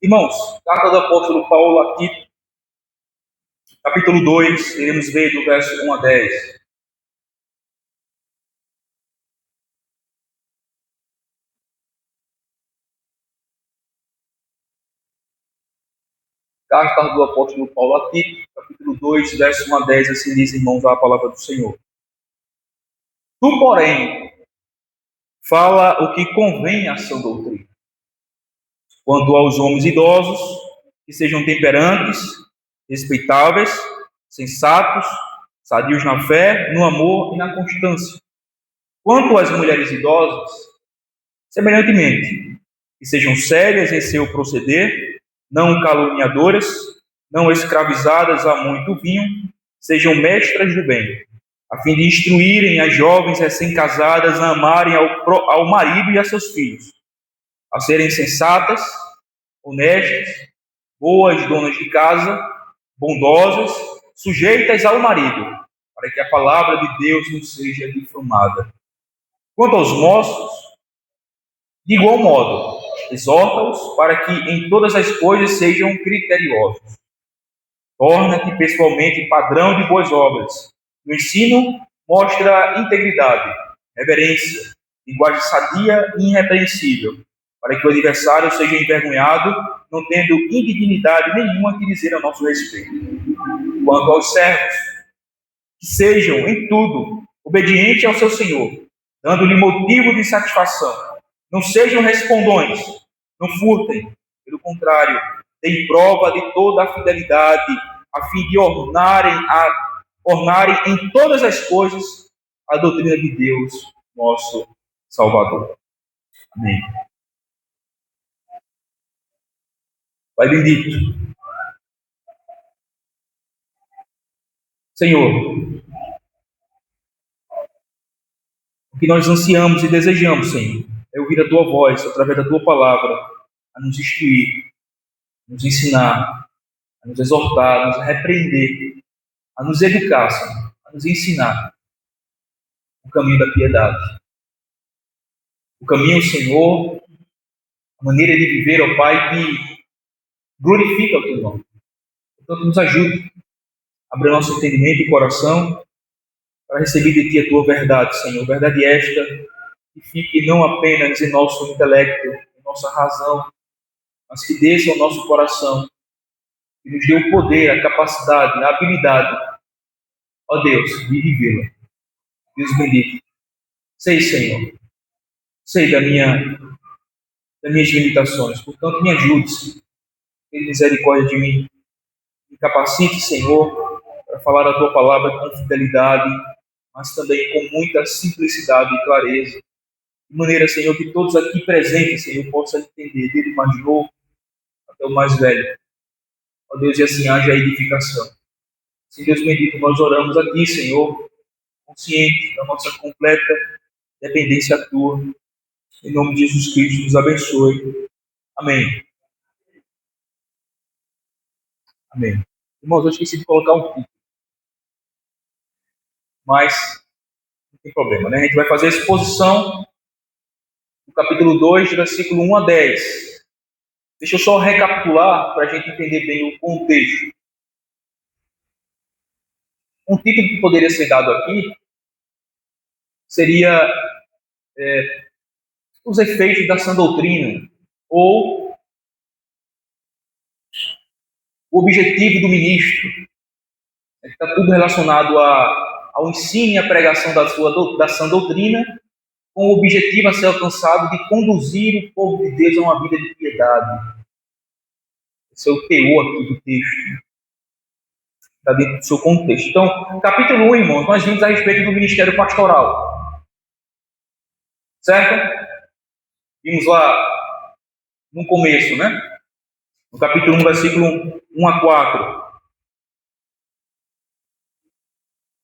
Irmãos, carta do apóstolo Paulo a Tito, capítulo 2, iremos ver do verso 1 a 10. Carta do apóstolo Paulo a Tito, capítulo 2, verso 1 a 10, assim diz, irmãos, a palavra do Senhor. Tu, porém, fala o que convém à sã doutrina. Quanto aos homens idosos, que sejam temperantes, respeitáveis, sensatos, sadios na fé, no amor e na constância. Quanto às mulheres idosas, semelhantemente, que sejam sérias em seu proceder, não caluniadoras, não escravizadas a muito vinho, sejam mestras do bem, a fim de instruírem as jovens recém-casadas a amarem ao marido e a seus filhos, a serem sensatas, honestas, boas donas de casa, bondosas, sujeitas ao marido, para que a palavra de Deus não seja difamada. Quanto aos moços, de igual modo, exorta-os para que em todas as coisas sejam criteriosos. Torna-te pessoalmente padrão de boas obras. No ensino, mostra integridade, reverência, linguagem sadia e irrepreensível, para que o adversário seja envergonhado, não tendo indignidade nenhuma que dizer a nosso respeito. Quanto aos servos, que sejam em tudo obedientes ao seu Senhor, dando-lhe motivo de satisfação. Não sejam respondões, não furtem, pelo contrário, deem prova de toda a fidelidade, a fim de ornarem em todas as coisas a doutrina de Deus, nosso Salvador. Amém. Pai bendito, Senhor, o que nós ansiamos e desejamos, Senhor, é ouvir a Tua voz, através da Tua palavra, a nos instruir, a nos ensinar, a nos exortar, a nos repreender, a nos educar, Senhor, a nos ensinar o caminho da piedade. O caminho, Senhor, a maneira de viver, ó Pai, que glorifica o Teu nome. Portanto, nos ajude, abra nosso entendimento e coração para receber de Ti a Tua verdade, Senhor. Verdade esta que fique não apenas em nosso intelecto, em nossa razão, mas que desça ao nosso coração e nos dê o poder, a capacidade, a habilidade, ó Deus, de vivê-la. Deus bendito. Sei, Senhor, sei das minhas limitações, portanto, me ajude, Senhor. Tenha misericórdia de mim. Me capacite, Senhor, para falar a Tua palavra com fidelidade, mas também com muita simplicidade e clareza. De maneira, Senhor, que todos aqui presentes, Senhor, possam entender, desde o mais novo até o mais velho. Ó Deus, e assim haja edificação. Sim, Deus bendito, nós oramos aqui, Senhor, consciente da nossa completa dependência à Tua. Em nome de Jesus Cristo, nos abençoe. Amém. Amém. Irmãos, eu esqueci de colocar um título. Mas não tem problema, né? A gente vai fazer a exposição do capítulo 2, versículo 1 a 10. Deixa eu só recapitular para a gente entender bem o contexto. Um título que poderia ser dado aqui seria os efeitos da sã doutrina, ou o objetivo do ministro. Está tudo relacionado ao ensino e à pregação da sã doutrina, com o objetivo a ser alcançado de conduzir o povo de Deus a uma vida de piedade. Esse é o teor aqui do texto. Está dentro do seu contexto. Então, capítulo 1, irmãos, nós vimos a respeito do ministério pastoral. Certo? Vimos lá no começo, né? No capítulo 1, versículo 1 a 4.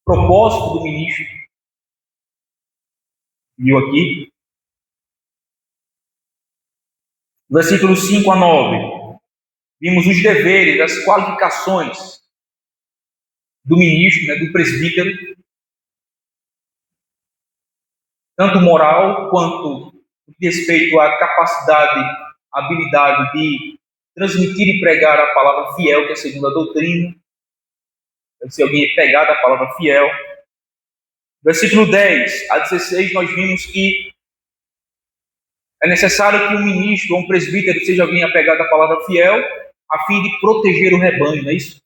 Propósito do ministro. Viu aqui? Versículos 5 a 9. Vimos os deveres, as qualificações do ministro, né, do presbítero, tanto moral quanto no que respeito à capacidade, habilidade de transmitir e pregar a palavra fiel, que é segundo a doutrina. Deve ser alguém pegado à palavra fiel. Versículo 10 a 16, nós vimos que é necessário que um ministro ou um presbítero seja alguém apegado à palavra fiel, a fim de proteger o rebanho, não é isso?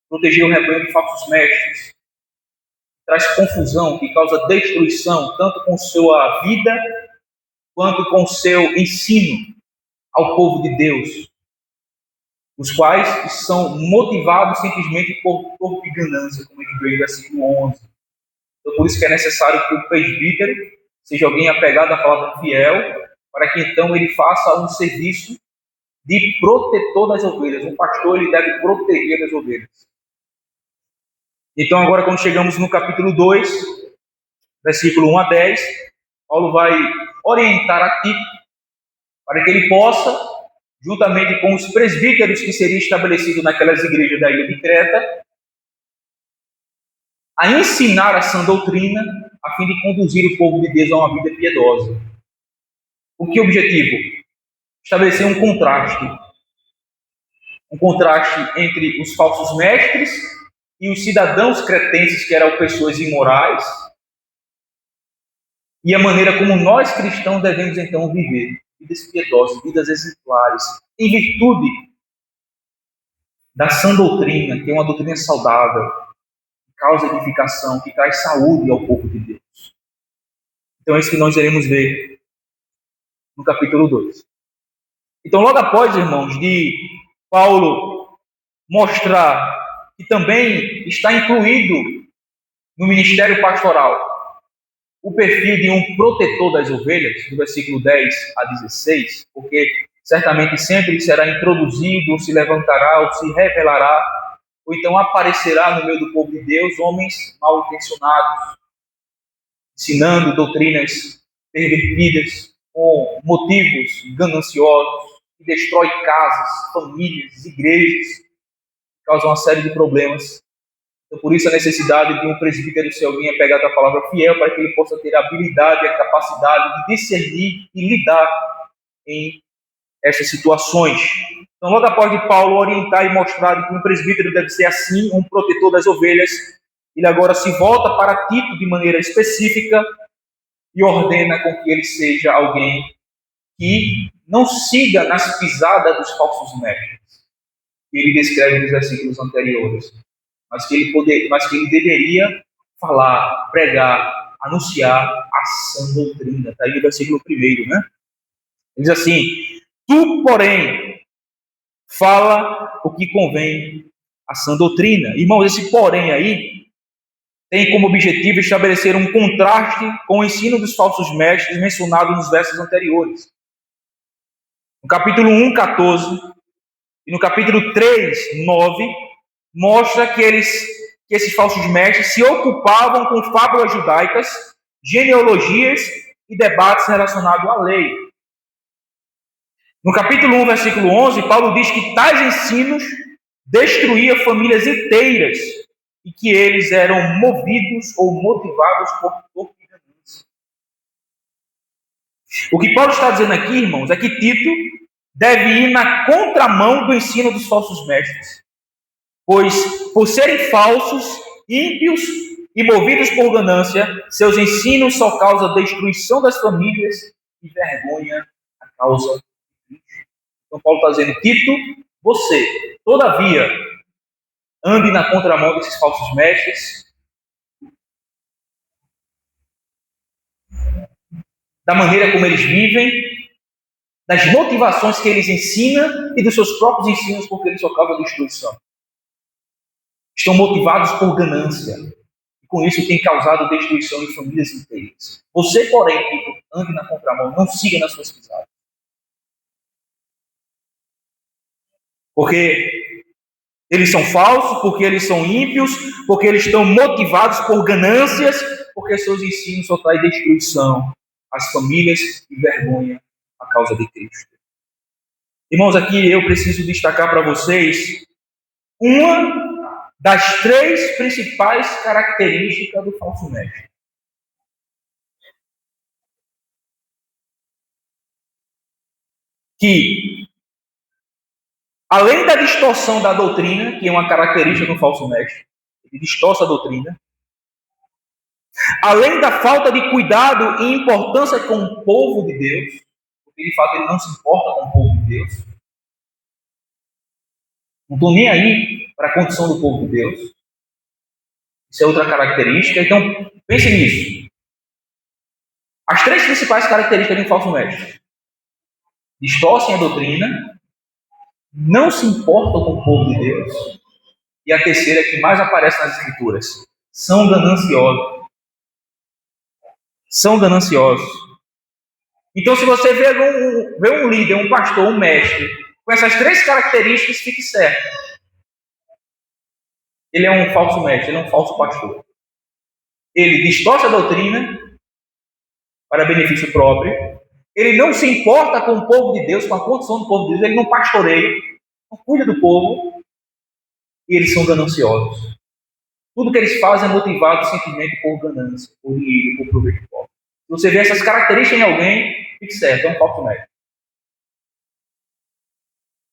Proteger o rebanho de falsos mestres. Traz confusão, que causa destruição, tanto com sua vida, quanto com seu ensino ao povo de Deus, os quais são motivados simplesmente por ganância, como a gente vê no versículo 11. Então, por isso que é necessário que o presbítero seja alguém apegado à palavra fiel, para que então ele faça um serviço de protetor das ovelhas. Um pastor, ele deve proteger as ovelhas. Então, agora, quando chegamos no capítulo 2, versículo 1 a 10, Paulo vai orientar a Tito para que ele possa, juntamente com os presbíteros que seriam estabelecidos naquelas igrejas da ilha de Creta, a ensinar a sã doutrina, a fim de conduzir o povo de Deus a uma vida piedosa. O que objetivo? Estabelecer um contraste entre os falsos mestres e os cidadãos cretenses, que eram pessoas imorais, e a maneira como nós cristãos devemos então viver vidas piedosas, vidas exemplares, em virtude da sã doutrina, que é uma doutrina saudável, que causa edificação, que traz saúde ao povo de Deus. Então é isso que nós iremos ver no capítulo 2. Então, logo após, irmãos, de Paulo mostrar que também está incluído no ministério pastoral o perfil de um protetor das ovelhas, do versículo 10 a 16, porque certamente sempre será introduzido, ou se levantará, ou se revelará, ou então aparecerá no meio do povo de Deus homens mal intencionados, ensinando doutrinas pervertidas, com motivos gananciosos, que destrói casas, famílias, igrejas, causam uma série de problemas. Então, por isso a necessidade de um presbítero ser alguém apegado à palavra fiel, para que ele possa ter a habilidade e a capacidade de discernir e lidar em essas situações. Então, logo após de Paulo orientar e mostrar que um presbítero deve ser assim, um protetor das ovelhas, ele agora se volta para Tito de maneira específica e ordena com que ele seja alguém que não siga nas pisadas dos falsos mestres, que ele descreve nos versículos anteriores, mas que ele deveria falar, pregar, anunciar a sã doutrina. Está aí no versículo 1, né? Ele diz assim: tu, porém, fala o que convém à sã doutrina. Irmãos, esse porém aí tem como objetivo estabelecer um contraste com o ensino dos falsos mestres mencionado nos versos anteriores. No capítulo 1, 14, e no capítulo 3, 9, mostra que esses falsos mestres se ocupavam com fábulas judaicas, genealogias e debates relacionados à lei. No capítulo 1, versículo 11, Paulo diz que tais ensinos destruíam famílias inteiras e que eles eram movidos ou motivados por ganância. O que Paulo está dizendo aqui, irmãos, é que Tito deve ir na contramão do ensino dos falsos mestres, pois, por serem falsos, ímpios e movidos por ganância, seus ensinos só causam destruição das famílias e vergonha a causa de Cristo. Então Paulo está dizendo: Tito, você, todavia, ande na contramão desses falsos mestres, da maneira como eles vivem, das motivações que eles ensinam e dos seus próprios ensinos, porque eles só causam destruição. Estão motivados por ganância. E com isso tem causado destruição em famílias inteiras. Você, porém, Tito, ande na contramão, não siga nas suas pisadas. Porque eles são falsos, porque eles são ímpios, porque eles estão motivados por ganâncias, porque seus ensinos só trazem destruição às famílias e vergonha à causa de Cristo. Irmãos, aqui eu preciso destacar para vocês uma das 3 principais características do falso mestre. Que Além da distorção da doutrina, que é uma característica do falso mestre, ele distorce a doutrina. Além da falta de cuidado e importância com o povo de Deus, porque de fato ele não se importa com o povo de Deus. Não estou nem aí para a condição do povo de Deus. Isso é outra característica. Então, pense nisso. As três principais características de um falso mestre: distorcem a doutrina, não se importam com o povo de Deus, e a terceira, que mais aparece nas Escrituras, são gananciosos. São gananciosos. Então, se você vê um líder, um pastor, um mestre, com essas três características, fique certo. Ele é um falso mestre, ele é um falso pastor. Ele distorce a doutrina para benefício próprio. Ele não se importa com o povo de Deus, com a condição do povo de Deus. Ele não pastoreia, não cuida do povo. E eles são gananciosos. Tudo que eles fazem é motivado simplesmente por ganância, por dinheiro, por proveito próprio. Se você vê essas características em alguém, fique certo, é um falso mestre.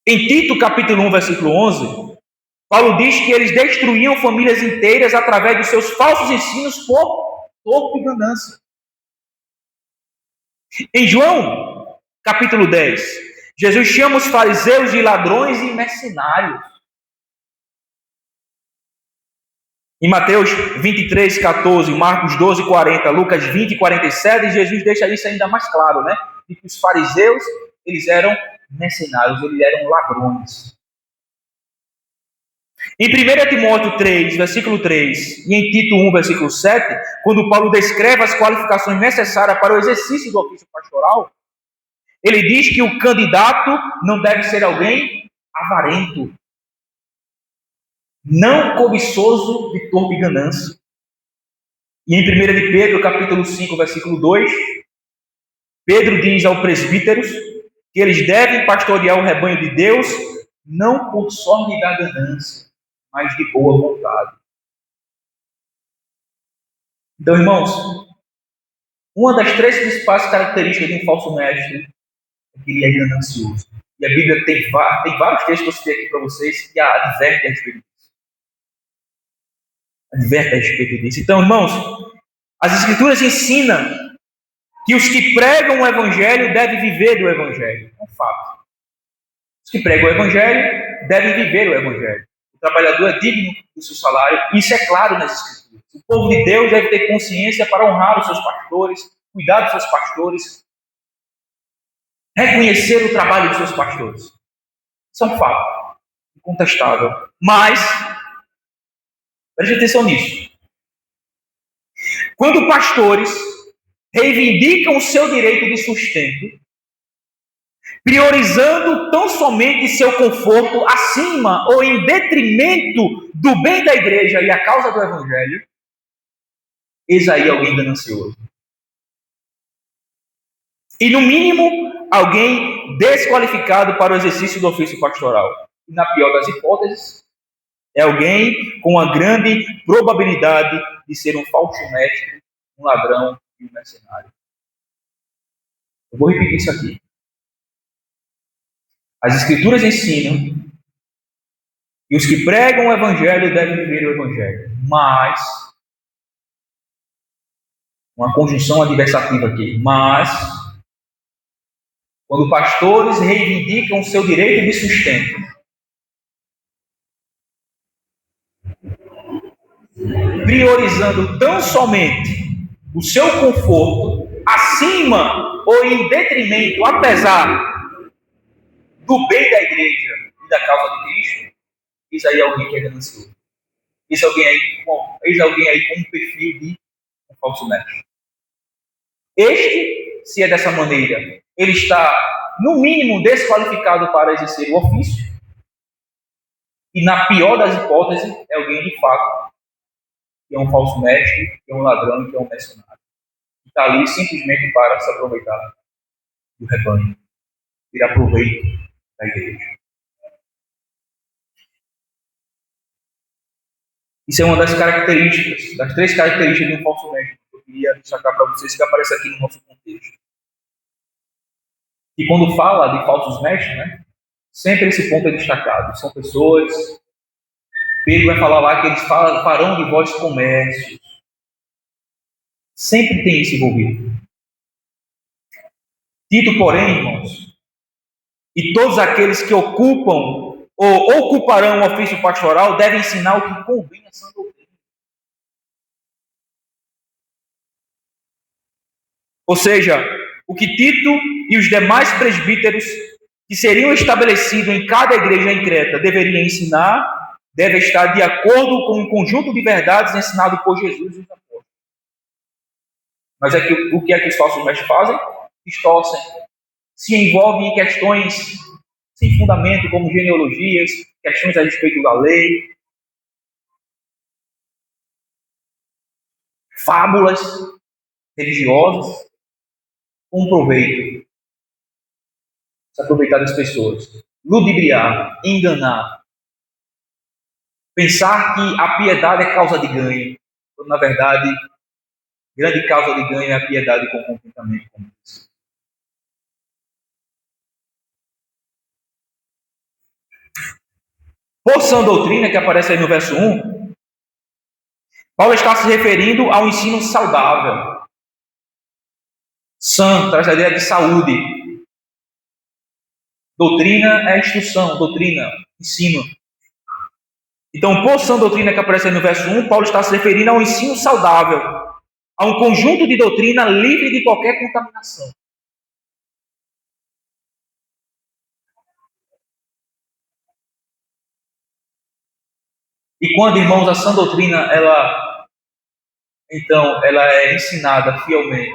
Em Tito, capítulo 1, versículo 11, Paulo diz que eles destruíam famílias inteiras através dos seus falsos ensinos por torpe e ganância. Em João, capítulo 10, Jesus chama os fariseus de ladrões e mercenários. Em Mateus 23, 14, Marcos 12, 40, Lucas 20, 47, Jesus deixa isso ainda mais claro, né? De que os fariseus, eles eram mercenários, eles eram ladrões. Em 1 Timóteo 3, versículo 3, e em Tito 1, versículo 7, quando Paulo descreve as qualificações necessárias para o exercício do ofício pastoral, ele diz que o candidato não deve ser alguém avarento, não cobiçoso de torpe ganância. E em 1 de Pedro, capítulo 5, versículo 2, Pedro diz aos presbíteros que eles devem pastorear o rebanho de Deus não por sorte da ganância, mas de boa vontade. Então, irmãos, uma das três principais características de um falso mestre é que ele é ganancioso. E a Bíblia tem vários textos que eu citei aqui para vocês que advertem a respeito disso. Adverte a respeito disso. Então, irmãos, as Escrituras ensinam que os que pregam o Evangelho devem viver do Evangelho. É um fato. Os que pregam o Evangelho devem viver o Evangelho. O trabalhador é digno do seu salário. Isso é claro nas Escrituras. O povo de Deus deve ter consciência para honrar os seus pastores, cuidar dos seus pastores, reconhecer o trabalho dos seus pastores. Isso é um fato incontestável. Mas, preste atenção nisso. Quando pastores reivindicam o seu direito de sustento, priorizando tão somente seu conforto acima ou em detrimento do bem da igreja e a causa do Evangelho, eis aí alguém ganancioso. E, no mínimo, alguém desqualificado para o exercício do ofício pastoral. E, na pior das hipóteses, é alguém com uma grande probabilidade de ser um falso mestre, um ladrão e um mercenário. Eu vou repetir isso aqui. As Escrituras ensinam que os que pregam o Evangelho devem viver o Evangelho. Mas, uma conjunção adversativa aqui, mas, quando pastores reivindicam o seu direito de sustento, priorizando tão somente o seu conforto, acima ou em detrimento, apesar do bem da igreja e da causa de Cristo, eis aí alguém que é ganancioso. Eis alguém aí com um perfil de um falso mestre. Este, se é dessa maneira, ele está, no mínimo, desqualificado para exercer o ofício. E, na pior das hipóteses, é alguém de fato que é um falso mestre, que é um ladrão, que é um mercenário. Que está ali simplesmente para se aproveitar do rebanho, tirar proveito da igreja. Isso é uma das características, das três características de um falso mestre, que eu queria destacar para vocês, que aparece aqui no nosso contexto. E quando fala de falsos mestres, né, Sempre esse ponto é destacado. São pessoas, Pedro vai falar lá que eles farão de vós comércio. Sempre tem isso envolvido. Tito, porém, irmãos, e todos aqueles que ocupam ou ocuparão o ofício pastoral devem ensinar o que convém a sã doutrina. Ou seja, o que Tito e os demais presbíteros que seriam estabelecidos em cada igreja em Creta deveriam ensinar, deve estar de acordo com um conjunto de verdades ensinado por Jesus e os apóstolos. Mas o que é que os falsos mestres fazem? Distorcem, se envolvem em questões sem fundamento, como genealogias, questões a respeito da lei, fábulas religiosas, com proveito. Se aproveitar das pessoas, ludibriar, enganar, pensar que a piedade é causa de ganho, quando na verdade, grande causa de ganho é a piedade com contentamento com Deus. Por sã doutrina, que aparece aí no verso 1, Paulo está se referindo ao ensino saudável. Sã traz a ideia de saúde. Doutrina é instrução, doutrina, ensino. Então, por sã doutrina, que aparece aí no verso 1, Paulo está se referindo ao ensino saudável, a um conjunto de doutrina livre de qualquer contaminação. E quando, irmãos, a sã doutrina, ela é ensinada fielmente,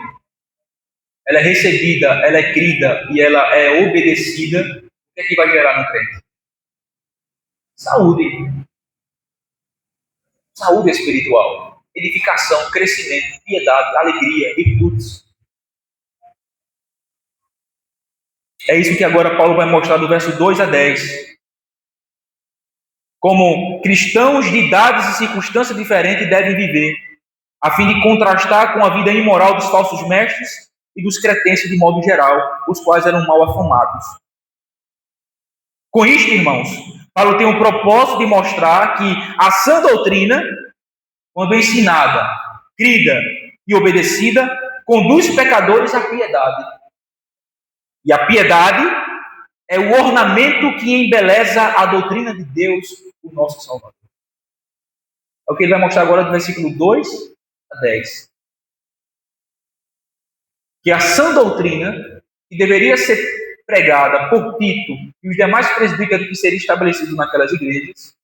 ela é recebida, ela é crida e ela é obedecida, o que é que vai gerar no crente? Saúde. Saúde espiritual, edificação, crescimento, piedade, alegria, virtudes. É isso que agora Paulo vai mostrar do verso 2 a 10. Como cristãos de idades e circunstâncias diferentes devem viver, a fim de contrastar com a vida imoral dos falsos mestres e dos cretenses de modo geral, os quais eram mal afamados. Com isto, irmãos, Paulo tem o propósito de mostrar que a sã doutrina, quando ensinada, crida e obedecida, conduz pecadores à piedade. E a piedade é o ornamento que embeleza a doutrina de Deus, o nosso Salvador. É o que ele vai mostrar agora do versículo 2 a 10. Que a sã doutrina, que deveria ser pregada por Tito e os demais presbíteros que seriam estabelecidos naquelas igrejas,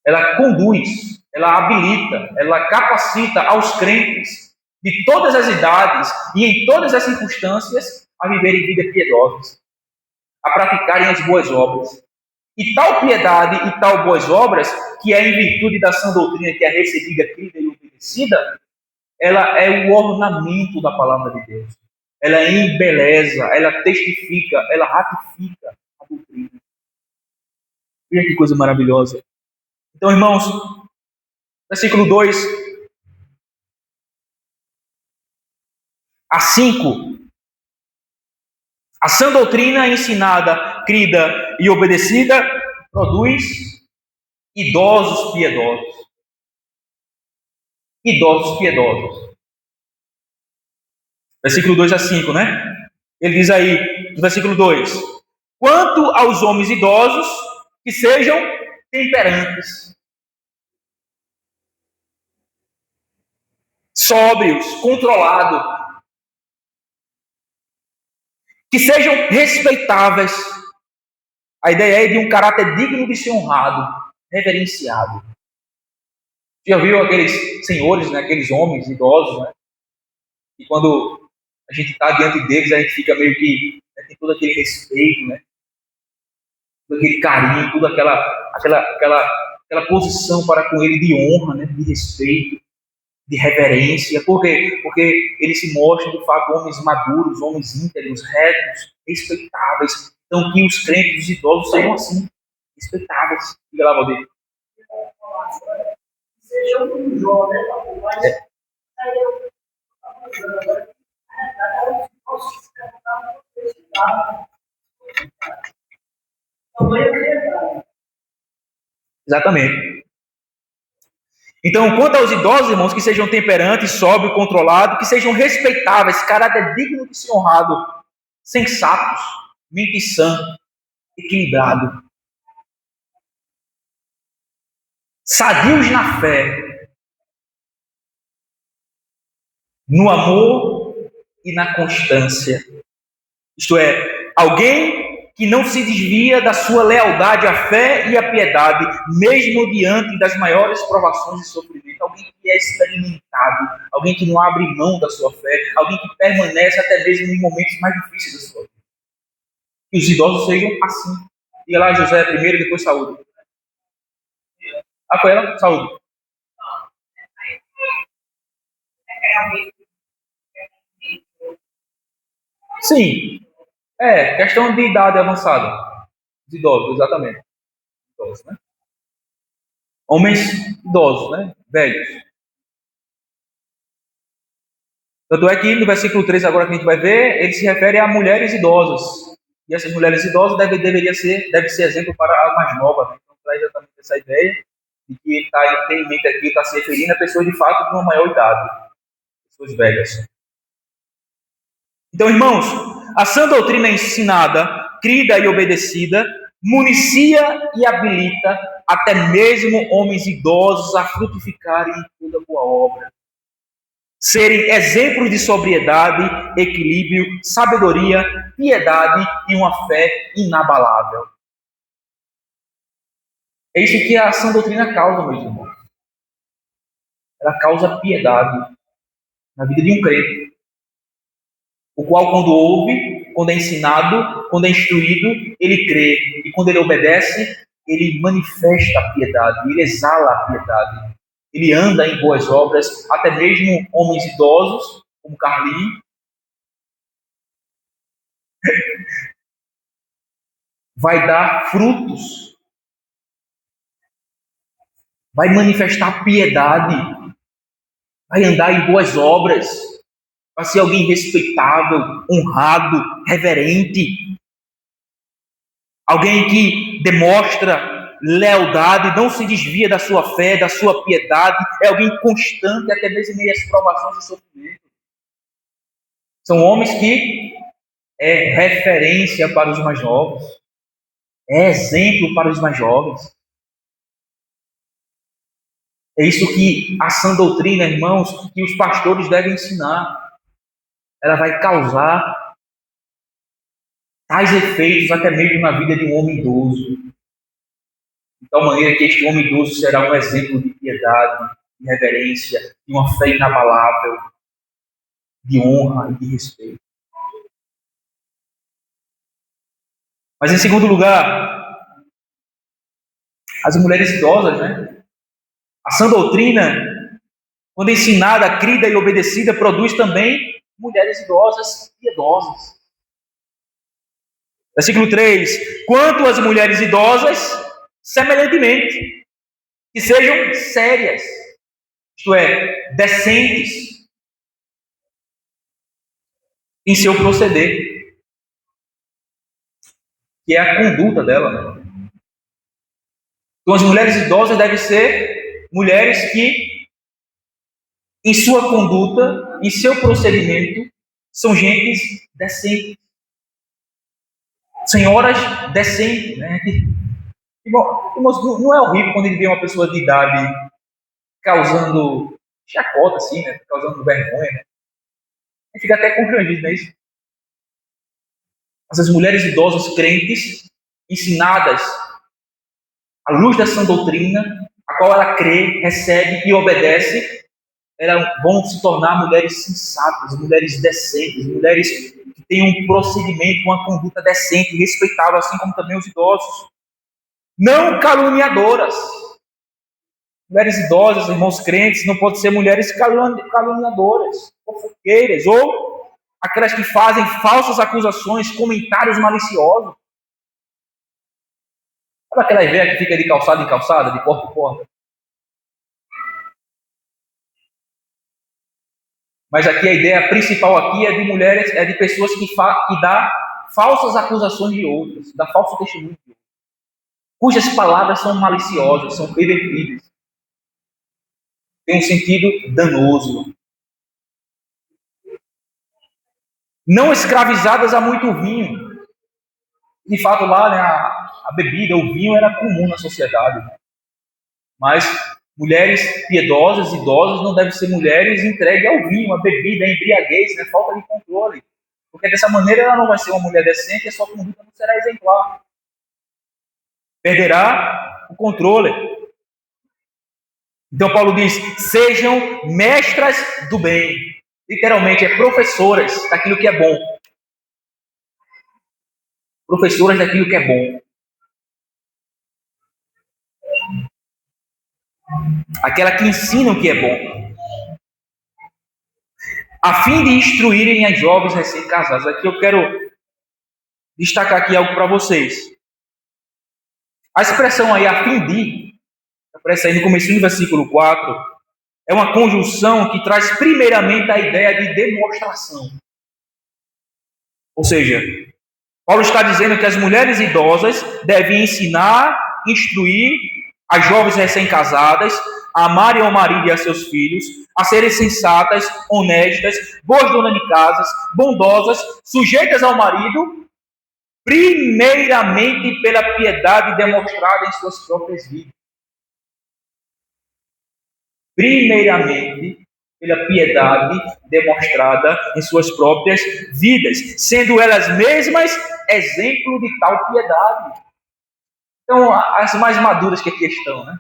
ela conduz, ela habilita, ela capacita aos crentes de todas as idades e em todas as circunstâncias a viverem vidas piedosas, a praticarem as boas obras. E tal piedade e tal boas obras, que é em virtude da sã doutrina que é recebida, crida e obedecida, ela é o ornamento da palavra de Deus. Ela embeleza, ela testifica, ela ratifica a doutrina. Veja que coisa maravilhosa. Então, irmãos, versículo 2 a 5. A sã doutrina ensinada, crida e obedecida produz idosos piedosos. Idosos piedosos. Versículo 2 a 5, né? Ele diz aí, no versículo 2: quanto aos homens idosos, que sejam temperantes, sóbrios, controlados, que sejam respeitáveis. A ideia é de um caráter digno de ser honrado, reverenciado. Já viu aqueles senhores, né, aqueles homens idosos, né? E quando a gente está diante deles, a gente fica meio que, né, tem todo aquele respeito, né? Todo aquele carinho, toda aquela posição para com ele de honra, né? De respeito, de reverência. Por quê? Porque eles se mostram, de fato, homens maduros, homens íntegros, retos, respeitáveis. Então, que os crentes, os idosos, sejam assim, respeitáveis. Diga lá, Valdir. Seja um jovem, Exatamente. Então, quanto aos idosos, irmãos, que sejam temperantes, sóbrios, controlados, que sejam respeitáveis, caráter digno de ser honrado, sensatos, mente sã, equilibrado, sadios na fé, no amor e na constância. Isto é, alguém que não se desvia da sua lealdade à fé e à piedade, mesmo diante das maiores provações e sofrimento. Alguém que é experimentado, alguém que não abre mão da sua fé, alguém que permanece até mesmo em momentos mais difíceis da sua vida. Que os idosos sejam assim. Diga lá, José primeiro, depois saúde. Foi ela? Saúde. Sim. Questão de idade avançada. Os idosos, exatamente. Idosos, né? Homens idosos, né? Velhos. Tanto é que no versículo 3, agora que a gente vai ver, ele se refere a mulheres idosas. E essas mulheres idosas deve ser exemplo para a mais nova. Né? Então, traz exatamente essa ideia de que ele tem em mente aqui, está se referindo a pessoas de fato de uma maior idade. Pessoas velhas. Então, irmãos, a sã doutrina ensinada, crida e obedecida, municia e habilita até mesmo homens idosos a frutificarem em toda boa obra. Serem exemplos de sobriedade, equilíbrio, sabedoria, piedade e uma fé inabalável. É isso que a sã doutrina causa, meus irmãos. Ela causa piedade na vida de um crente, o qual, quando ouve, quando é ensinado, quando é instruído, ele crê. E quando ele obedece, ele manifesta a piedade, ele exala a piedade. Ele anda em boas obras, até mesmo homens idosos, como Carlinhos, vai dar frutos, vai manifestar piedade, vai andar em boas obras, vai ser alguém respeitável, honrado, reverente, alguém que demonstra lealdade, não se desvia da sua fé, da sua piedade, é alguém constante, até mesmo em meio às provações e sofrimento. São homens que é referência para os mais novos, é exemplo para os mais jovens. É isso que a sã doutrina, irmãos, que os pastores devem ensinar. Ela vai causar tais efeitos até mesmo na vida de um homem idoso. De tal maneira que este homem idoso será um exemplo de piedade, de reverência, de uma fé inabalável, de honra e de respeito. Mas em segundo lugar, as mulheres idosas, né? A sã doutrina, quando ensinada, crida e obedecida, produz também mulheres idosas piedosas. Versículo 3. Quanto às mulheres idosas, semelhantemente, que sejam sérias, isto é, decentes em seu proceder, que é a conduta dela. Então, as mulheres idosas devem ser mulheres que, em sua conduta, em seu procedimento, são gentes decentes. Senhoras decentes, né? Não é horrível quando ele vê uma pessoa de idade causando chacota, assim, né? Causando vergonha, né? Ele fica até constrangido, não é isso? Essas mulheres idosas crentes, ensinadas à luz da sã doutrina, a qual ela crê, recebe e obedece, elas vão se tornar mulheres sensatas, mulheres decentes, mulheres que têm um procedimento, uma conduta decente, respeitável, assim como também os idosos. Não caluniadoras. Mulheres idosas, irmãos crentes, não podem ser mulheres caluniadoras, fofoqueiras, ou aquelas que fazem falsas acusações, comentários maliciosos. Sabe aquela velha que fica de calçada em calçada, de porta em porta? Mas aqui a ideia principal aqui é de mulheres, é de pessoas que dá falsas acusações de outras, dá falso testemunho de outras. cujas palavras são maliciosas, são pervertidas, têm um sentido danoso. Não escravizadas a muito vinho. De fato, lá, né, a bebida, o vinho era comum na sociedade. Mas mulheres piedosas, idosas, não devem ser mulheres entregues ao vinho, à bebida, à embriaguez, né, falta de controle. Porque dessa maneira ela não vai ser uma mulher decente e a sua conduta não será exemplar. Perderá o controle. Então Paulo diz, sejam mestras do bem. Literalmente, é professoras daquilo que é bom. Professoras daquilo que é bom. Aquela que ensina o que é bom. A fim de instruírem as jovens recém-casadas. Aqui eu quero destacar aqui algo para vocês. A expressão aí, a fim de, aparece aí no começo do versículo 4, é uma conjunção que traz primeiramente a ideia de demonstração. Ou seja, Paulo está dizendo que as mulheres idosas devem ensinar, instruir as jovens recém-casadas a amarem ao marido e a seus filhos, a serem sensatas, honestas, boas donas de casas, bondosas, sujeitas ao marido, primeiramente pela piedade demonstrada em suas próprias vidas. Primeiramente pela piedade demonstrada em suas próprias vidas, sendo elas mesmas exemplo de tal piedade. Então, as mais maduras que aqui estão, né?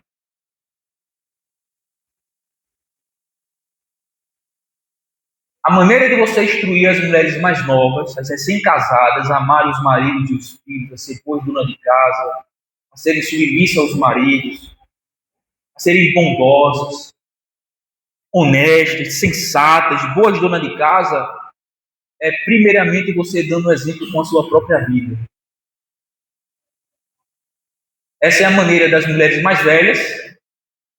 A maneira de você instruir as mulheres mais novas, as recém-casadas, a amarem os maridos e os filhos, a ser boas donas de casa, a serem submissas aos maridos, a serem bondosas, honestas, sensatas, boas donas de casa, é primeiramente você dando exemplo com a sua própria vida. Essa é a maneira das mulheres mais velhas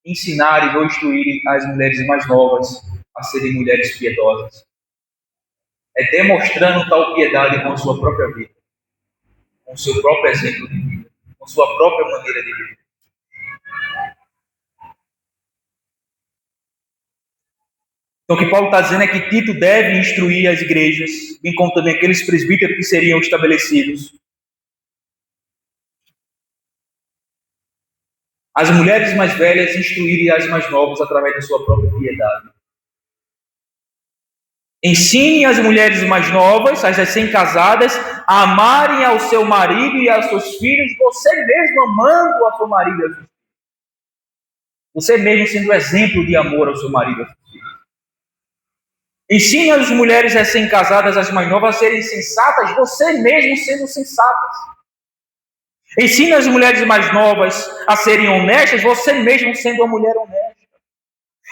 ensinarem ou instruírem as mulheres mais novas a serem mulheres piedosas. É demonstrando tal piedade com a sua própria vida, com o seu próprio exemplo de vida, com a sua própria maneira de viver. Então, o que Paulo está dizendo é que Tito deve instruir as igrejas, bem como também aqueles presbíteros que seriam estabelecidos. As mulheres mais velhas instruírem as mais novas através da sua própria piedade. Ensine as mulheres mais novas, as recém-casadas, a amarem ao seu marido e aos seus filhos, você mesmo amando ao seu marido e aos seus filhos. Você mesmo sendo exemplo de amor ao seu marido e aos seus filhos. Ensine as mulheres recém-casadas, as mais novas, a serem sensatas, você mesmo sendo sensatas. Ensine as mulheres mais novas a serem honestas, você mesmo sendo uma mulher honesta.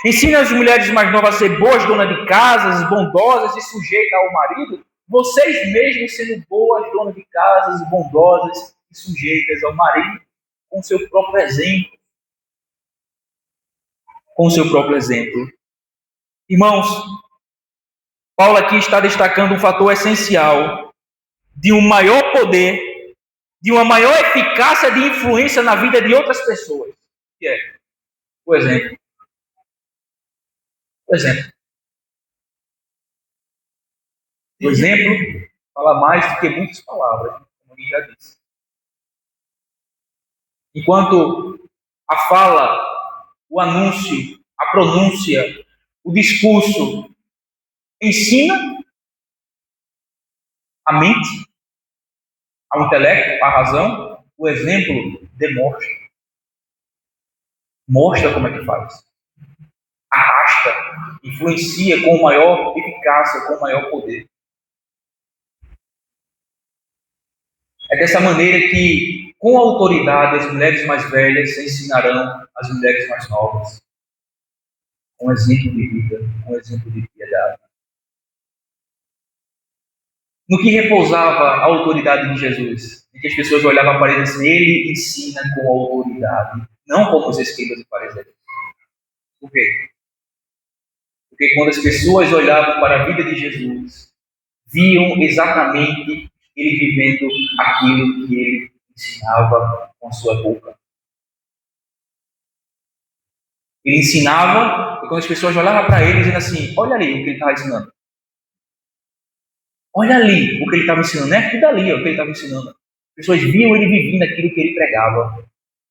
Ensine as mulheres mais novas a ser boas donas de casas, bondosas e sujeitas ao marido, vocês mesmos sendo boas donas de casas, bondosas e sujeitas ao marido, com seu próprio exemplo. Com seu próprio exemplo. Irmãos, Paulo aqui está destacando um fator essencial de um maior poder, de uma maior eficácia de influência na vida de outras pessoas. Que é o exemplo. O exemplo. O exemplo fala mais do que muitas palavras, como eu já disse. Enquanto a fala, o anúncio, a pronúncia, o discurso ensina a mente, ao intelecto, à razão, o exemplo demonstra. Mostra como é que faz. Arrasta, influencia com maior eficácia, com maior poder. É dessa maneira que, com autoridade, as mulheres mais velhas ensinarão as mulheres mais novas. Um exemplo de vida, um exemplo de piedade. No que repousava a autoridade de Jesus? Em que as pessoas olhavam para ele e diziam, ele ensina com autoridade, não como os escribas e fariseus. Por quê? Porque quando as pessoas olhavam para a vida de Jesus, viam exatamente ele vivendo aquilo que ele ensinava com a sua boca. Ele ensinava, e quando as pessoas olhavam para ele, dizendo assim, olha ali o que ele estava ensinando. Olha ali o que ele estava ensinando, não é aquilo dali o que ele estava ensinando. As pessoas viam ele vivendo aquilo que ele pregava,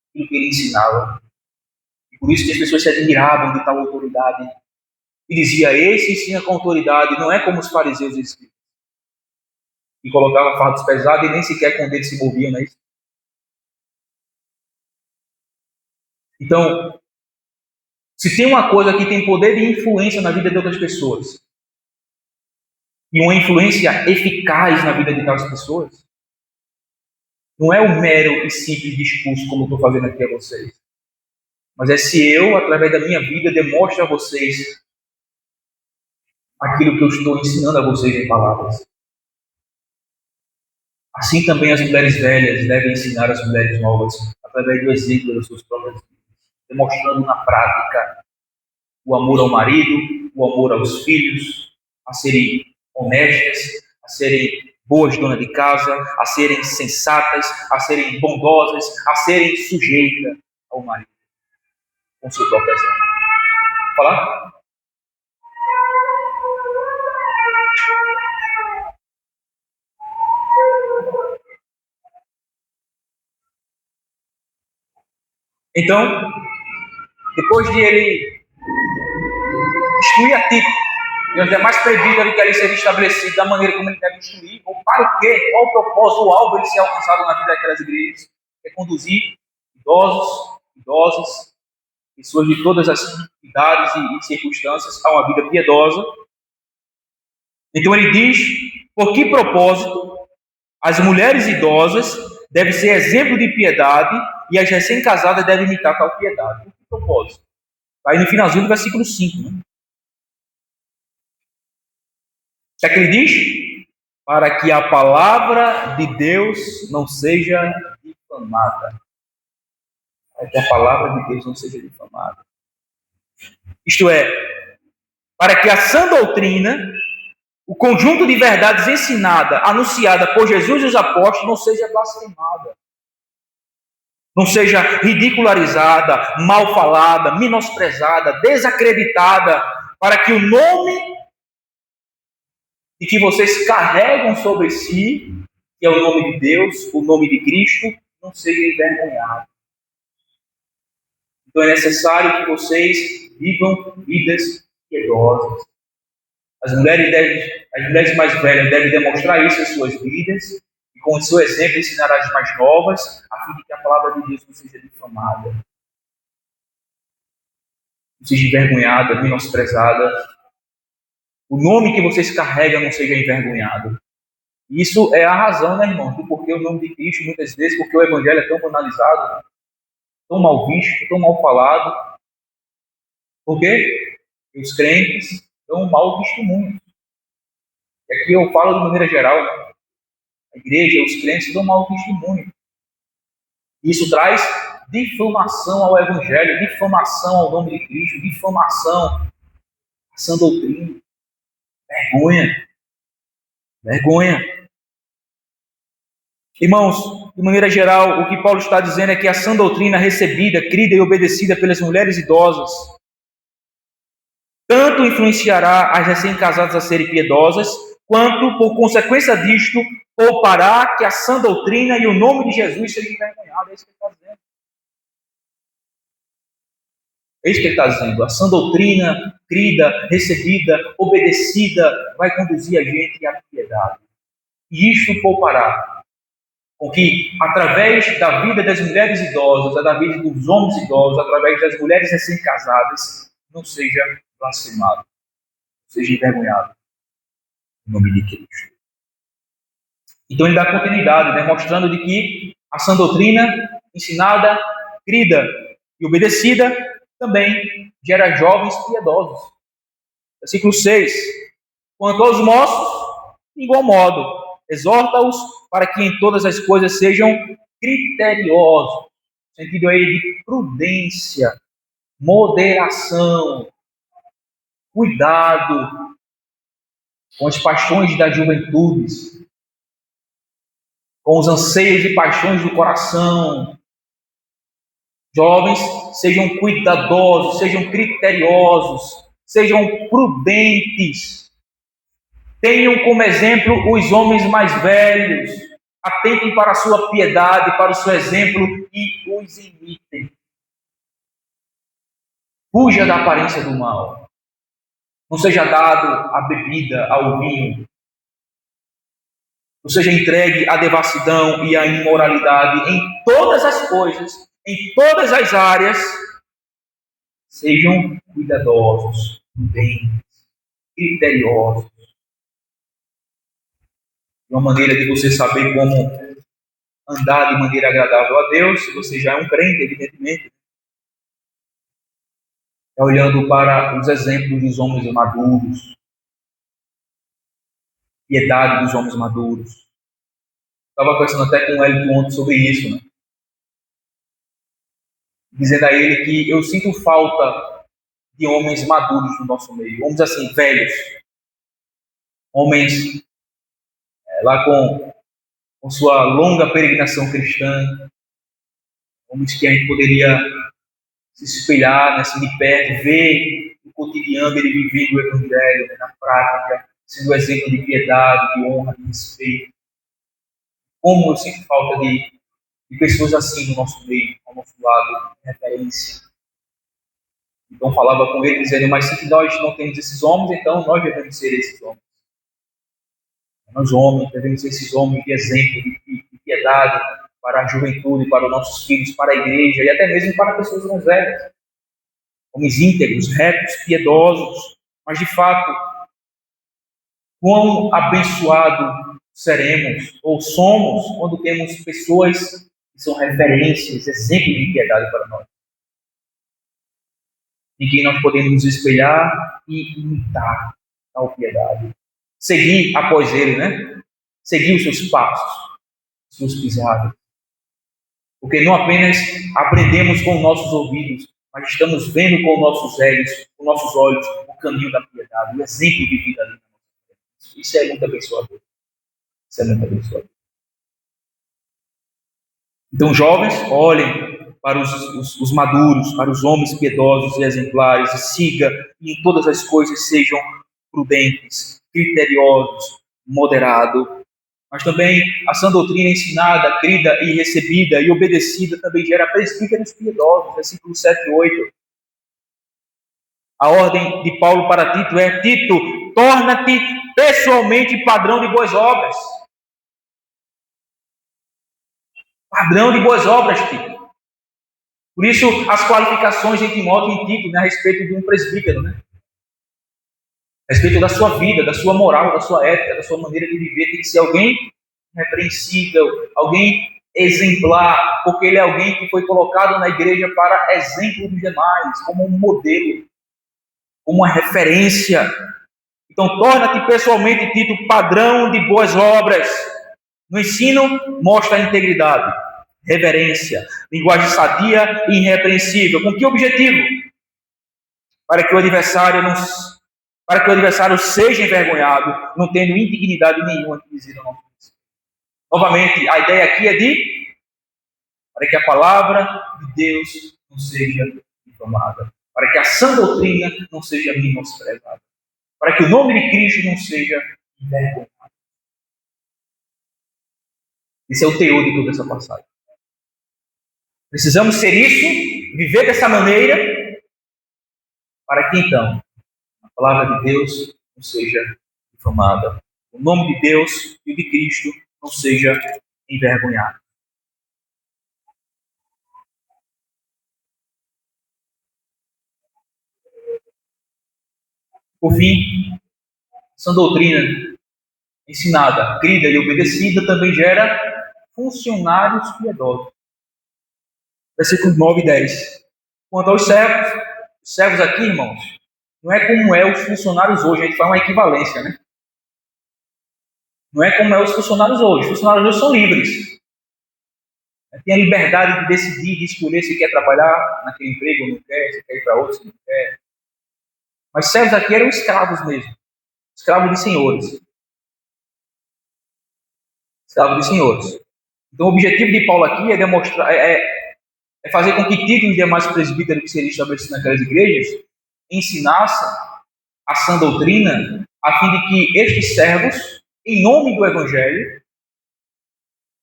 aquilo que ele ensinava. E por isso que as pessoas se admiravam de tal autoridade. E dizia, esse ensina com autoridade, não é como os fariseus e escribas. E colocava fardos pesados e nem sequer com o dedo se moviam, não é isso? Então, se tem uma coisa que tem poder de influência na vida de outras pessoas, e uma influência eficaz na vida de tais pessoas, não é o mero e simples discurso como eu estou fazendo aqui a vocês, mas é se eu, através da minha vida, demonstro a vocês aquilo que eu estou ensinando a vocês em palavras. Assim também as mulheres velhas devem ensinar as mulheres novas através do exemplo das suas próprias vidas, demonstrando na prática o amor ao marido, o amor aos filhos, a serem honestas, a serem boas donas de casa, a serem sensatas, a serem bondosas, a serem sujeitas ao marido, com seu próprio exemplo. Falar? Então, depois de ele instruir a Tito e os demais presbíteros que ali seria estabelecido da maneira como ele deve instruir, ou para o quê? Qual o propósito, o alvo ele ser alcançado na vida daquelas igrejas? É conduzir idosos, idosas, pessoas de todas as idades e circunstâncias a uma vida piedosa. Então ele diz, por que propósito as mulheres idosas devem ser exemplo de piedade e as recém-casadas devem imitar tal piedade. Por que propósito? Aí no finalzinho do versículo 5, né? O que é que ele diz? Para que a palavra de Deus não seja difamada. Para que a palavra de Deus não seja difamada. Isto é, para que a sã doutrina, o conjunto de verdades ensinada, anunciada por Jesus e os apóstolos, não seja blasfemada, não seja ridicularizada, mal falada, menosprezada, desacreditada, para que o nome e que vocês carregam sobre si, que é o nome de Deus, o nome de Cristo, não seja envergonhado. Então é necessário que vocês vivam vidas piedosas. As mulheres mais velhas devem demonstrar isso em suas vidas e com o seu exemplo ensinar as mais novas, a fim de que a palavra de Deus não seja difamada, não seja envergonhada, menosprezada. O nome que vocês carregam não seja envergonhado. Isso é a razão, né, irmão, do porquê o nome de Cristo, muitas vezes, porque o evangelho é tão banalizado, tão mal visto, tão mal falado. Por quê? Os crentes dão um mau testemunho. E aqui eu falo de maneira geral, né? A igreja, os crentes dão um mau testemunho. Isso traz difamação ao evangelho, difamação ao nome de Cristo, difamação à sã doutrina. Vergonha. Vergonha. Irmãos, de maneira geral, o que Paulo está dizendo é que a sã doutrina recebida, crida e obedecida pelas mulheres idosas, tanto influenciará as recém-casadas a serem piedosas, quanto, por consequência disto, poupará que a sã doutrina e o nome de Jesus sejam envergonhados. É isso que ele está dizendo. É isso que ele está dizendo. A sã doutrina, crida, recebida, obedecida, vai conduzir a gente à piedade. E isto poupará com que, através da vida das mulheres idosas, da vida dos homens idosos, através das mulheres recém-casadas, não seja blasfemado, não seja envergonhado em nome de Cristo. Então ele dá continuidade, demonstrando de que a sã doutrina, ensinada, crida e obedecida, também gera jovens piedosos. Versículo 6. Quanto aos moços, de igual modo, exorta-os para que em todas as coisas sejam criteriosos, no sentido aí de prudência, moderação, cuidado com as paixões das juventudes. com os anseios e paixões do coração. Jovens, sejam cuidadosos, sejam criteriosos, sejam prudentes. Tenham como exemplo os homens mais velhos. Atentem para a sua piedade, para o seu exemplo e os imitem. Fuja da aparência do mal. Não seja dado à bebida, ao vinho. Não seja entregue à devassidão e à imoralidade em todas as coisas, em todas as áreas. Sejam cuidadosos, prudentes, criteriosos. Uma maneira de você saber como andar de maneira agradável a Deus, se você já é um crente, evidentemente, é olhando para os exemplos dos homens maduros, piedade dos homens maduros. Estava conversando até com o Hélio ontem sobre isso, né? Dizendo a ele que eu sinto falta de homens maduros no nosso meio, homens assim, velhos, homens lá com sua longa peregrinação cristã, homens que a gente poderia se espelhar, né, de perto, ver o cotidiano ele vivendo o Evangelho, né, na prática, sendo exemplo de piedade, de honra, de respeito. Como eu sinto falta de pessoas assim no nosso meio, ao nosso lado, de referência. Então falava com ele dizendo, mas se nós não temos esses homens, então nós devemos ser esses homens. Nós homens devemos ser esses homens de exemplo, de piedade para a juventude, para os nossos filhos, para a igreja e até mesmo para pessoas mais velhas. Homens íntegros, retos, piedosos, mas de fato, quão abençoado seremos ou somos quando temos pessoas que são referências, exemplos de piedade para nós, em quem nós podemos nos espelhar e imitar tal piedade. Seguir após ele, né? Seguir os seus passos, suas pisadas. Porque não apenas aprendemos com nossos ouvidos, mas estamos vendo com nossos olhos, o caminho da piedade, o exemplo de vida ali. Isso é muito abençoador. Isso é muito abençoador. Então, jovens, olhem para os maduros, para os homens piedosos e exemplares, e siga, e em todas as coisas sejam prudentes, criteriosos, moderados. Mas também a sã doutrina ensinada, crida e recebida e obedecida também gera presbíteros piedosos, versículos 7 e 8. A ordem de Paulo para Tito é: Tito, torna-te pessoalmente padrão de boas obras. Padrão de boas obras, Tito. Por isso, as qualificações de Timóteo e Tito, né, a respeito de um presbítero, né? A respeito da sua vida, da sua moral, da sua ética, da sua maneira de viver, tem que ser alguém irrepreensível, alguém exemplar, porque ele é alguém que foi colocado na igreja para exemplo dos demais, como um modelo, como uma referência. Então, torna-te pessoalmente, Tito, padrão de boas obras. No ensino, mostra a integridade, reverência, linguagem sadia e irrepreensível. Com que objetivo? Para que o adversário seja envergonhado, não tendo indignidade nenhuma de dizer o nome de Deus. Novamente, a ideia aqui é para que a palavra de Deus não seja difamada, para que a sã doutrina não seja menosprezada, para que o nome de Cristo não seja envergonhado. Esse é o teor de toda essa passagem. Precisamos ser isso, viver dessa maneira, para que então a palavra de Deus não seja difamada, o nome de Deus e o de Cristo não seja envergonhado. Por fim, essa doutrina ensinada, crida e obedecida também gera funcionários piedosos. Versículos 9 e 10. Quanto aos servos aqui, irmãos, não é como é os funcionários hoje, a gente faz uma equivalência, né? Não é como é os funcionários hoje. Os funcionários hoje são livres. Tem a liberdade de decidir, de escolher se quer trabalhar naquele emprego ou não quer, se quer ir para outro, se não quer. Mas servos aqui eram escravos mesmo. Escravos de senhores. Escravos de senhores. Então, o objetivo de Paulo aqui é demonstrar, é fazer com que Tito e os demais presbíteros que seriam estabelecidos naquelas igrejas ensinassem a sã doutrina, a fim de que estes servos, em nome do Evangelho,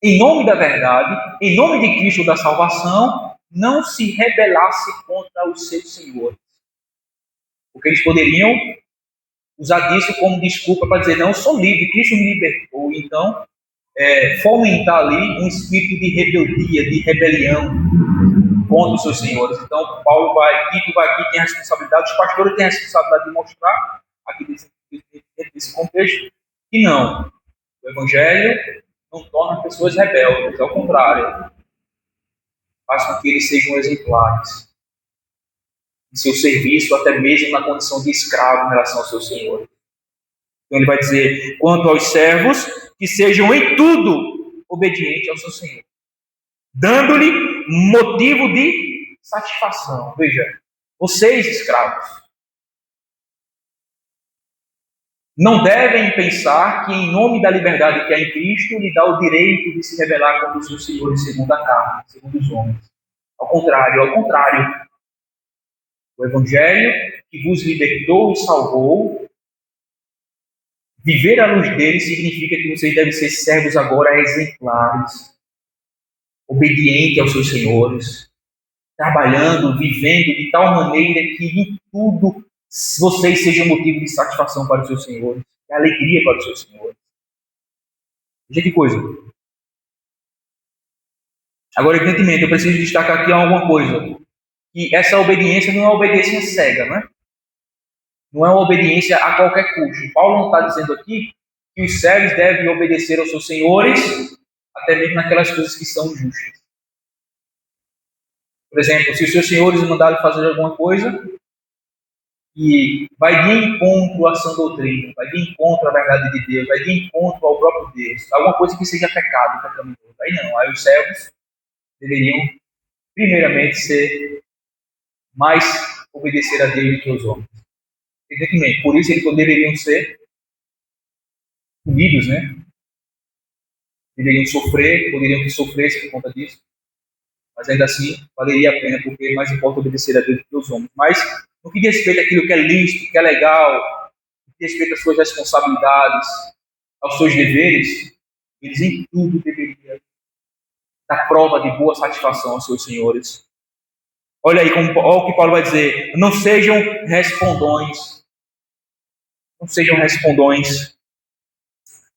em nome da verdade, em nome de Cristo da salvação, não se rebelassem contra os seus senhores. Porque eles poderiam usar disso como desculpa para dizer, não, eu sou livre, Cristo me libertou. Então, fomentar ali um espírito de rebeldia, de rebelião contra os seus senhores. Então, Tito vai aqui, tem a responsabilidade, os pastores têm a responsabilidade de mostrar, aqui desse contexto, que não. O Evangelho não torna pessoas rebeldes, ao contrário, faz com que eles sejam exemplares em seu serviço, até mesmo na condição de escravo em relação aos seus senhores. Então ele vai dizer, quanto aos servos, que sejam em tudo obedientes ao seu Senhor, dando-lhe motivo de satisfação. Veja, vocês escravos, não devem pensar que em nome da liberdade que há em Cristo, lhe dá o direito de se rebelar contra os seus senhores segundo a carne, segundo os homens. Ao contrário. O Evangelho que vos libertou e salvou, viver à luz dele significa que vocês devem ser servos agora exemplares, obedientes aos seus senhores, trabalhando, vivendo de tal maneira que em tudo vocês sejam motivo de satisfação para os seus senhores, de alegria para os seus senhores. Veja que coisa. Agora, evidentemente, eu preciso destacar aqui alguma coisa. Que essa obediência não é uma obediência cega, né? Não é uma obediência a qualquer custo. Paulo não está dizendo aqui que os servos devem obedecer aos seus senhores, até mesmo naquelas coisas que são justas. Por exemplo, se os seus senhores mandarem fazer alguma coisa e vai de encontro à sã doutrina, vai de encontro à verdade de Deus, vai de encontro ao próprio Deus, alguma coisa que seja pecado, pecaminoso. Aí não, aí os servos deveriam primeiramente ser mais obedecer a Deus do que os homens. Evidentemente, por isso eles deveriam ser punidos, né? Deveriam sofrer, poderiam que sofressem por conta disso, mas ainda assim valeria a pena, porque mais importa obedecer a Deus do que os homens. Mas no que diz respeito àquilo que é lícito, que é legal, no que diz respeito às suas responsabilidades, aos seus deveres, eles em tudo deveriam dar prova de boa satisfação aos seus senhores. Olha aí olha o que Paulo vai dizer: não sejam respondões. Não sejam respondões.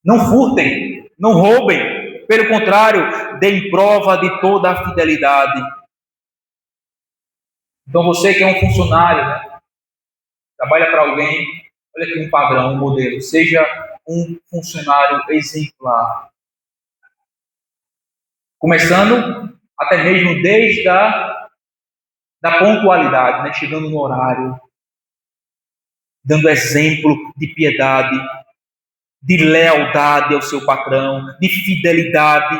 Não furtem, não roubem. Pelo contrário, deem prova de toda a fidelidade. Então você que é um funcionário, né, trabalha para alguém, olha aqui um padrão, um modelo. Seja um funcionário exemplar. Começando até mesmo desde da pontualidade, né, chegando no horário, dando exemplo de piedade, de lealdade ao seu patrão, de fidelidade,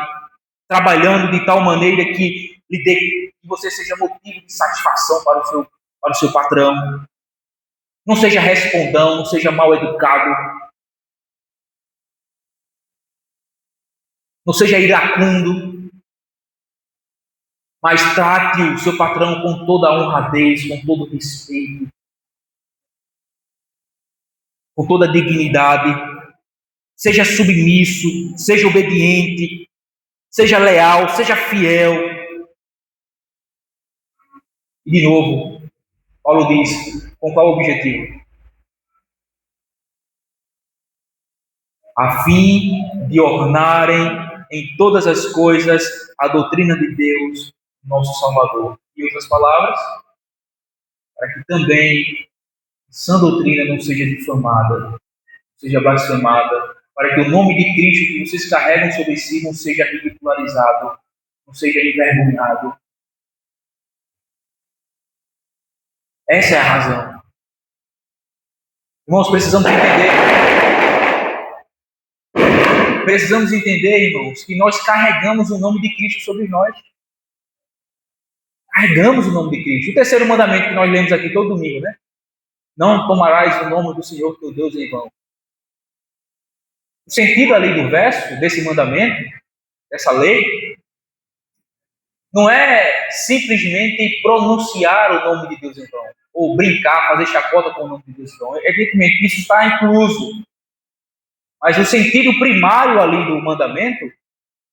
trabalhando de tal maneira que você seja motivo de satisfação para o seu patrão. Não seja respondão, não seja mal educado, não seja iracundo, mas trate o seu patrão com toda a honradez, com todo o respeito, com toda a dignidade. Seja submisso, seja obediente, seja leal, seja fiel. E de novo, Paulo diz, com qual objetivo? A fim de ornarem em todas as coisas a doutrina de Deus, nosso Salvador. Em outras palavras, para que também sã doutrina não seja difamada, não seja blasfemada, para que o nome de Cristo que vocês carregam sobre si não seja ridicularizado, não seja envergonhado. Essa é a razão. Irmãos, precisamos entender, irmãos, que nós carregamos o nome de Cristo sobre nós. Carregamos o nome de Cristo. O terceiro mandamento que nós lemos aqui todo domingo, né? Não tomarás o nome do Senhor teu Deus em vão. O sentido ali do verso, desse mandamento, dessa lei não é simplesmente pronunciar o nome de Deus em vão, ou brincar, fazer chacota com o nome de Deus em vão. Evidentemente, isso está incluso. Mas o sentido primário ali do mandamento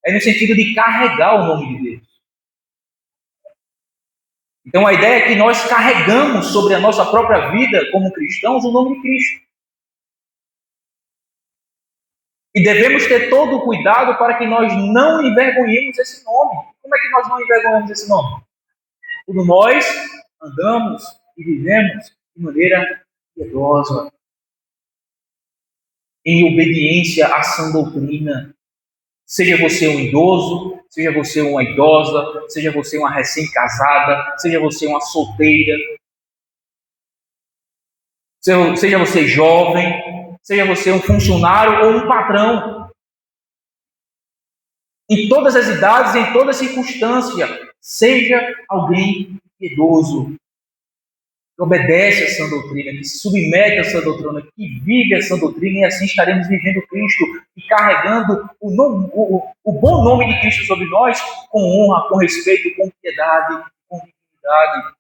é no sentido de carregar o nome de Deus. Então a ideia é que nós carregamos sobre a nossa própria vida como cristãos o nome de Cristo. E devemos ter todo o cuidado para que nós não envergonhemos esse nome. Como é que nós não envergonhamos esse nome? Quando nós andamos e vivemos de maneira piedosa, em obediência à sã doutrina. Seja você um idoso, seja você uma idosa, seja você uma recém-casada, seja você uma solteira, seja você jovem, seja você um funcionário ou um patrão. Em todas as idades, em toda circunstância, seja alguém piedoso, que obedece a sã doutrina, que se submete a essa doutrina, que vive a sã doutrina, e assim estaremos vivendo Cristo e carregando o bom nome de Cristo sobre nós com honra, com respeito, com piedade, com dignidade.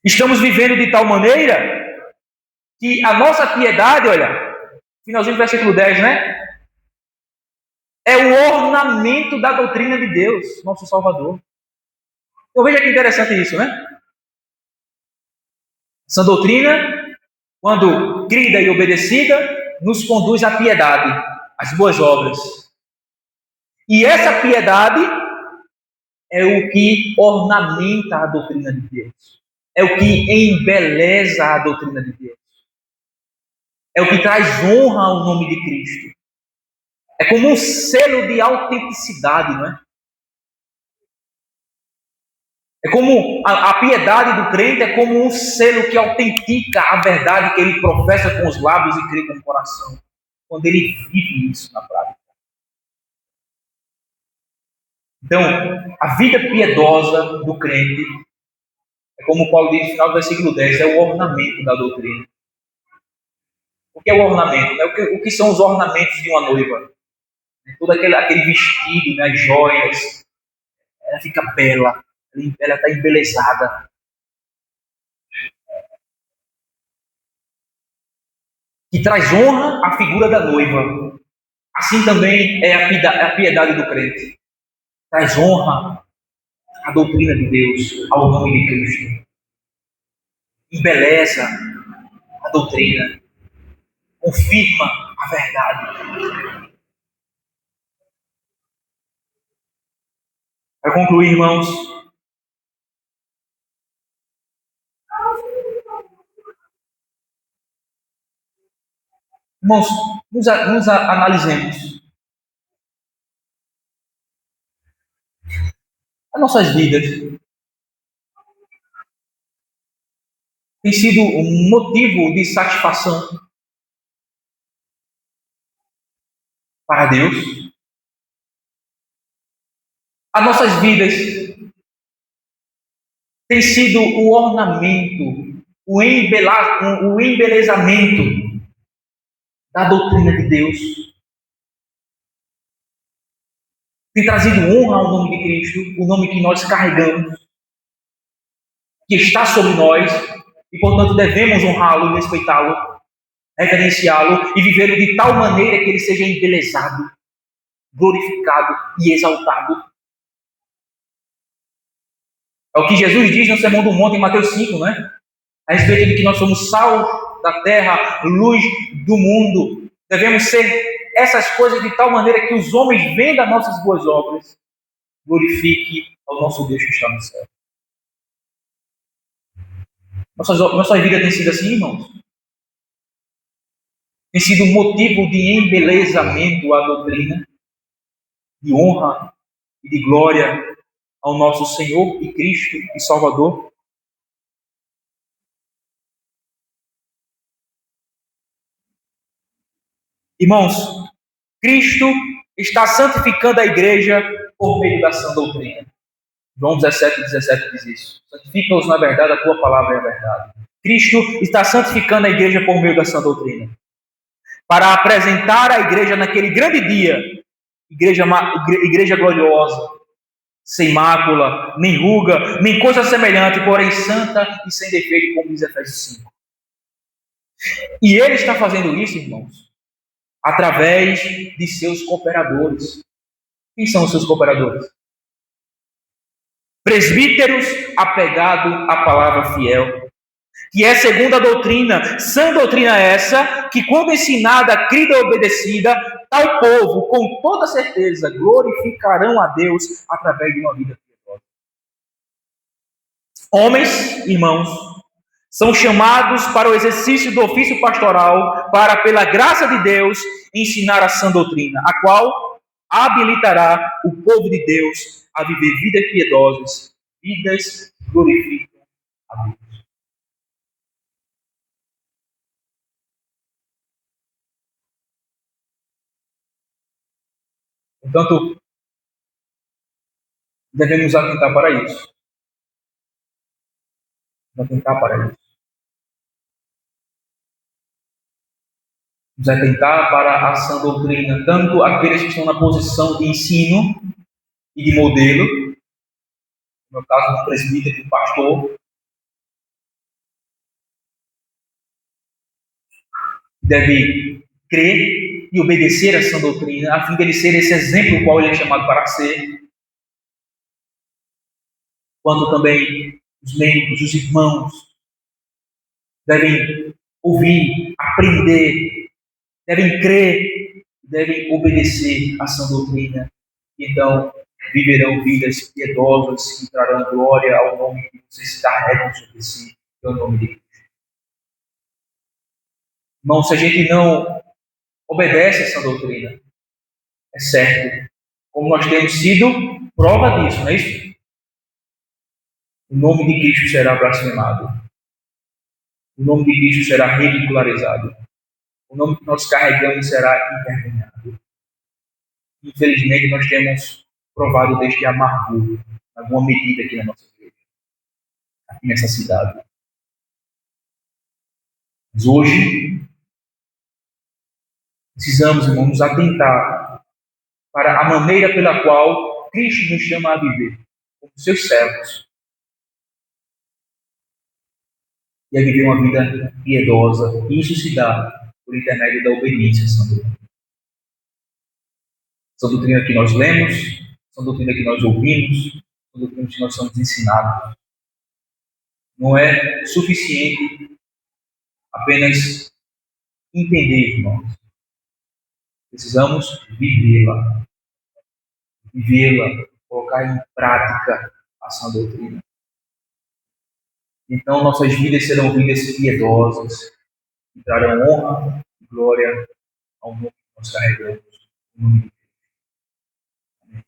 Estamos vivendo de tal maneira que a nossa piedade, olha, finalzinho do versículo 10, né? É o ornamento da doutrina de Deus, nosso Salvador. Então veja que interessante isso, né? Essa doutrina, quando crida e obedecida, nos conduz à piedade, às boas obras. E essa piedade é o que ornamenta a doutrina de Deus. É o que embeleza a doutrina de Deus. É o que traz honra ao nome de Cristo. É como um selo de autenticidade, não é? É como a piedade do crente é como um selo que autentica a verdade que ele professa com os lábios e crê com o coração. Quando ele vive isso na prática. Então, a vida piedosa do crente é como Paulo diz no final do versículo 10, é o ornamento da doutrina. O que é o ornamento? O que são os ornamentos de uma noiva? Todo aquele vestido, né, as joias, ela fica bela, ela está embelezada. Que traz honra à figura da noiva. Assim também é a piedade do crente. Traz honra à doutrina de Deus, ao nome de Cristo. Embeleza a doutrina. Confirma a verdade. Para concluir, irmãos, nos analisemos. As nossas vidas têm sido um motivo de satisfação para Deus. As nossas vidas têm sido o ornamento, o embelezamento da doutrina de Deus. Tem trazido honra ao nome de Cristo, o nome que nós carregamos, que está sobre nós, e portanto devemos honrá-lo, respeitá-lo, reverenciá-lo e vivê-lo de tal maneira que ele seja embelezado, glorificado e exaltado. É o que Jesus diz no Sermão do Monte, em Mateus 5, né? A respeito de que nós somos sal da terra, luz do mundo. Devemos ser essas coisas de tal maneira que os homens, vendo as nossas boas obras, glorifiquem ao nosso Deus que está no céu. Nossa vida tem sido assim, irmãos? Tem sido motivo de embelezamento à doutrina, de honra e de glória ao nosso Senhor e Cristo e Salvador? Irmãos, Cristo está santificando a igreja por meio da sã doutrina. João 17 diz isso. Santifica-os na verdade, a tua palavra é a verdade. Cristo está santificando a igreja por meio da sã doutrina. Para apresentar a igreja naquele grande dia igreja gloriosa, sem mácula, nem ruga, nem coisa semelhante, porém santa e sem defeito, como diz Efésios 5. E ele está fazendo isso, irmãos, através de seus cooperadores. Quem são os seus cooperadores? Presbíteros apegados à palavra fiel, que é segundo a doutrina, sã doutrina essa, que quando ensinada, crida e obedecida, tal povo, com toda certeza, glorificarão a Deus através de uma vida piedosa. Homens, irmãos, são chamados para o exercício do ofício pastoral, para, pela graça de Deus, ensinar a sã doutrina, a qual habilitará o povo de Deus a viver vidas piedosas, vidas que glorificam a Deus. Portanto, devemos atentar para isso. Atentar para isso. Nos atentar para a sã doutrina, tanto aqueles que estão na posição de ensino e de modelo, no caso do presbítero e do pastor, deve crer e obedecer a sã doutrina, a fim de ele ser esse exemplo qual ele é chamado para ser, quanto também os membros, os irmãos, devem ouvir, aprender, devem crer, devem obedecer à sã doutrina. Então, viverão vidas piedosas que trarão glória ao nome que vocês carregam sobre si, que é o nome de Cristo. Irmão, se a gente não obedece essa doutrina, é certo, como nós temos sido prova disso, não é isso? O nome de Cristo será blasfemado. O nome de Cristo será ridicularizado. O nome que nós carregamos será envergonhado. Infelizmente, nós temos provado deste amargor, em alguma medida aqui na nossa igreja, aqui nessa cidade. Mas hoje, precisamos, irmãos, nos atentar para a maneira pela qual Cristo nos chama a viver, como seus servos, e a viver uma vida piedosa. E isso se dá por intermédio da obediência à sã doutrina. Sã doutrina que nós lemos, sã doutrina que nós ouvimos, sã doutrina que nós somos ensinados. Não é suficiente apenas entender, irmãos. Precisamos vivê-la. Vivê-la, colocar em prática a sã doutrina. Então, nossas vidas serão vidas piedosas, que trarão honra e glória ao nome que nós carregamos. Em nome de Deus. Amém.